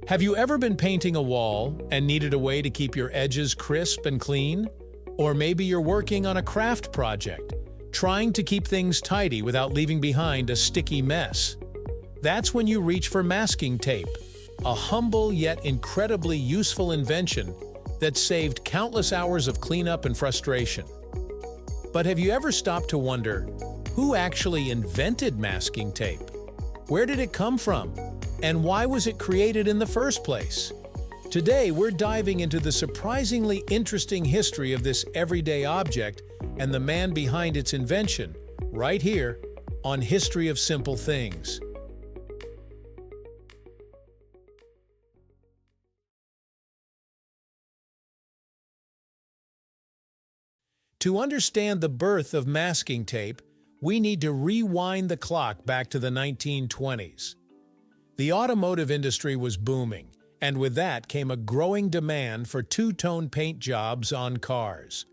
Have you ever been painting a wall and needed a way to keep your edges crisp and clean? Or maybe you're working on a craft project, trying to keep things tidy without leaving behind a sticky mess. That's when you reach for masking tape, a humble yet incredibly useful invention that saved countless hours of cleanup and frustration. But have you ever stopped to wonder, who actually invented masking tape? Where did it come from? And why was it created in the first place? Today, we're diving into the surprisingly interesting history of this everyday object and the man behind its invention, right here on History of Simple Things. To understand the birth of masking tape, we need to rewind the clock back to the 1920s. The automotive industry was booming, and with that came a growing demand for two-tone paint jobs on cars.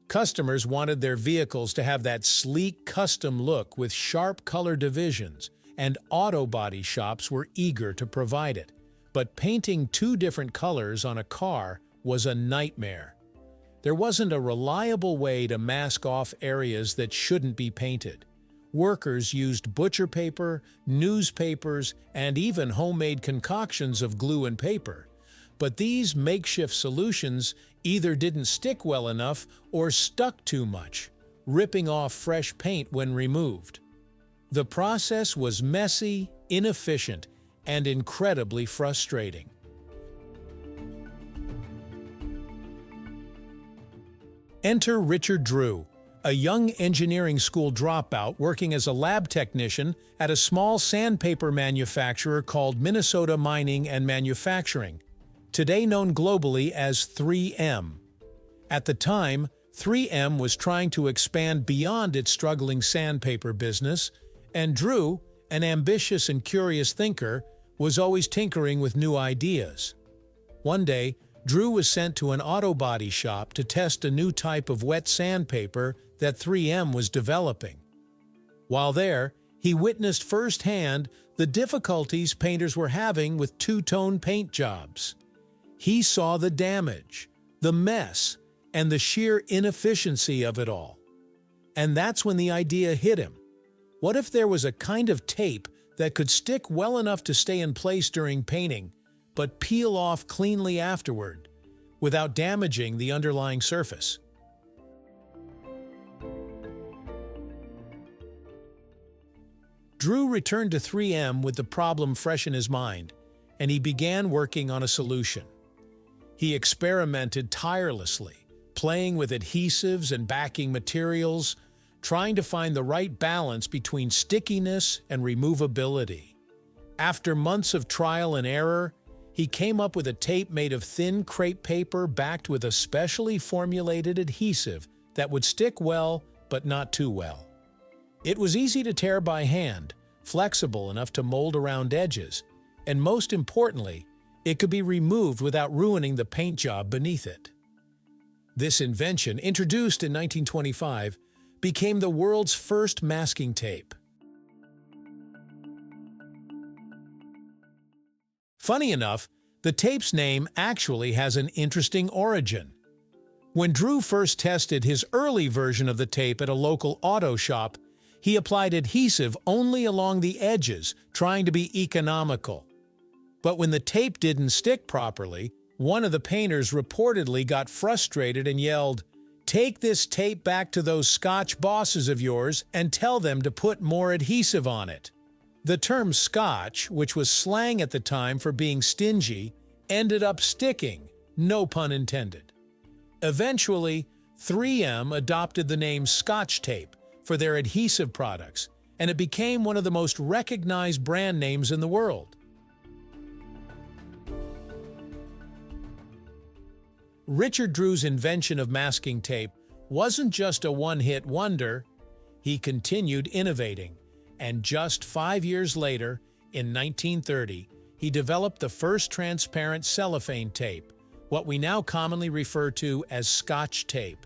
Customers wanted their vehicles to have that sleek custom look with sharp color divisions, and auto body shops were eager to provide it. But painting two different colors on a car was a nightmare. There wasn't a reliable way to mask off areas that shouldn't be painted. Workers used butcher paper, newspapers, and even homemade concoctions of glue and paper. But these makeshift solutions either didn't stick well enough or stuck too much, ripping off fresh paint when removed. The process was messy, inefficient, and incredibly frustrating. Enter Richard Drew, a young engineering school dropout working as a lab technician at a small sandpaper manufacturer called Minnesota Mining and Manufacturing, today known globally as 3M. At the time, 3M was trying to expand beyond its struggling sandpaper business, and Drew, an ambitious and curious thinker, was always tinkering with new ideas. One day, Drew was sent to an auto body shop to test a new type of wet sandpaper that 3M was developing. While there, he witnessed firsthand the difficulties painters were having with two-tone paint jobs. He saw the damage, the mess, and the sheer inefficiency of it all. And that's when the idea hit him. What if there was a kind of tape that could stick well enough to stay in place during painting, but peel off cleanly afterward, without damaging the underlying surface? Drew returned to 3M with the problem fresh in his mind, and he began working on a solution. He experimented tirelessly, playing with adhesives and backing materials, trying to find the right balance between stickiness and removability. After months of trial and error, he came up with a tape made of thin crepe paper backed with a specially formulated adhesive that would stick well, but not too well. It was easy to tear by hand, flexible enough to mold around edges, and most importantly, it could be removed without ruining the paint job beneath it. This invention, introduced in 1925, became the world's first masking tape. Funny enough, the tape's name actually has an interesting origin. When Drew first tested his early version of the tape at a local auto shop, he applied adhesive only along the edges, trying to be economical. But when the tape didn't stick properly, one of the painters reportedly got frustrated and yelled, "Take this tape back to those Scotch bosses of yours and tell them to put more adhesive on it." The term Scotch, which was slang at the time for being stingy, ended up sticking, no pun intended. Eventually, 3M adopted the name Scotch tape for their adhesive products, and it became one of the most recognized brand names in the world. Richard Drew's invention of masking tape wasn't just a one-hit wonder. He continued innovating, and just 5 years later, in 1930, he developed the first transparent cellophane tape, what we now commonly refer to as Scotch tape.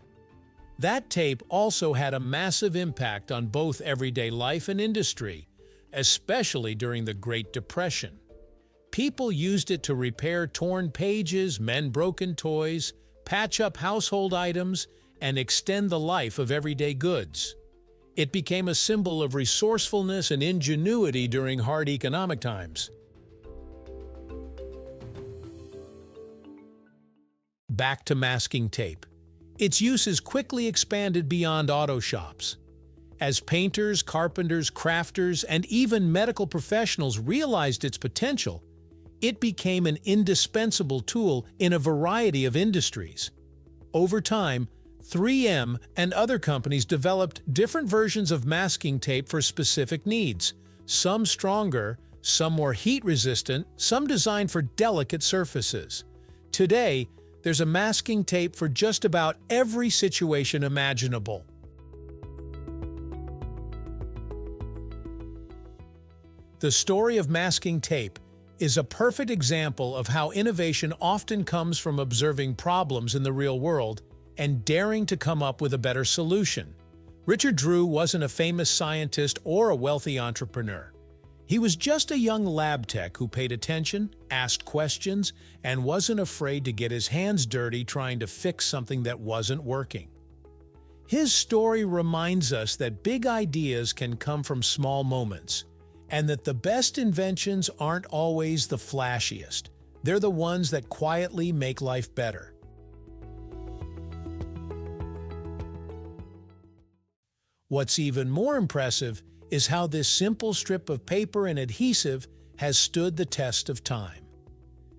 That tape also had a massive impact on both everyday life and industry, especially during the Great Depression. People used it to repair torn pages, mend broken toys, patch up household items, and extend the life of everyday goods. It became a symbol of resourcefulness and ingenuity during hard economic times. Back to masking tape. Its use is quickly expanded beyond auto shops. As painters, carpenters, crafters, and even medical professionals realized its potential, it became an indispensable tool in a variety of industries. Over time, 3M and other companies developed different versions of masking tape for specific needs, some stronger, some more heat-resistant, some designed for delicate surfaces. Today, there's a masking tape for just about every situation imaginable. The story of masking tape is a perfect example of how innovation often comes from observing problems in the real world and daring to come up with a better solution. Richard Drew wasn't a famous scientist or a wealthy entrepreneur. He was just a young lab tech who paid attention, asked questions, and wasn't afraid to get his hands dirty trying to fix something that wasn't working. His story reminds us that big ideas can come from small moments, and that the best inventions aren't always the flashiest. They're the ones that quietly make life better. What's even more impressive is how this simple strip of paper and adhesive has stood the test of time.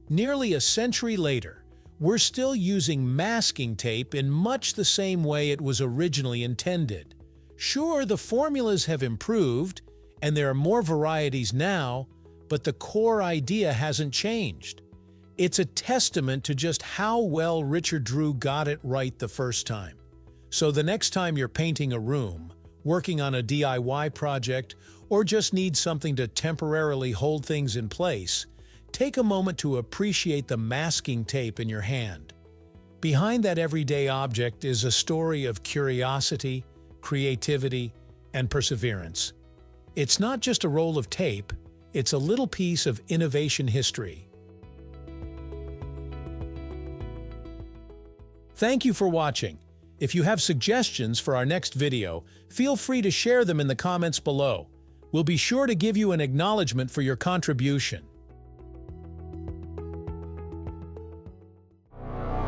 Nearly a century later, we're still using masking tape in much the same way it was originally intended. Sure, the formulas have improved, and there are more varieties now, but the core idea hasn't changed. It's a testament to just how well Richard Drew got it right the first time. So the next time you're painting a room, working on a DIY project, or just need something to temporarily hold things in place, take a moment to appreciate the masking tape in your hand. Behind that everyday object is a story of curiosity, creativity, and perseverance. It's not just a roll of tape, it's a little piece of innovation history. Thank you for watching. If you have suggestions for our next video, feel free to share them in the comments below. We'll be sure to give you an acknowledgement for your contribution.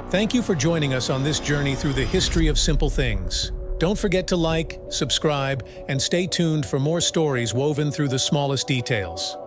Thank you for joining us on this journey through the history of simple things. Don't forget to like, subscribe, and stay tuned for more stories woven through the smallest details.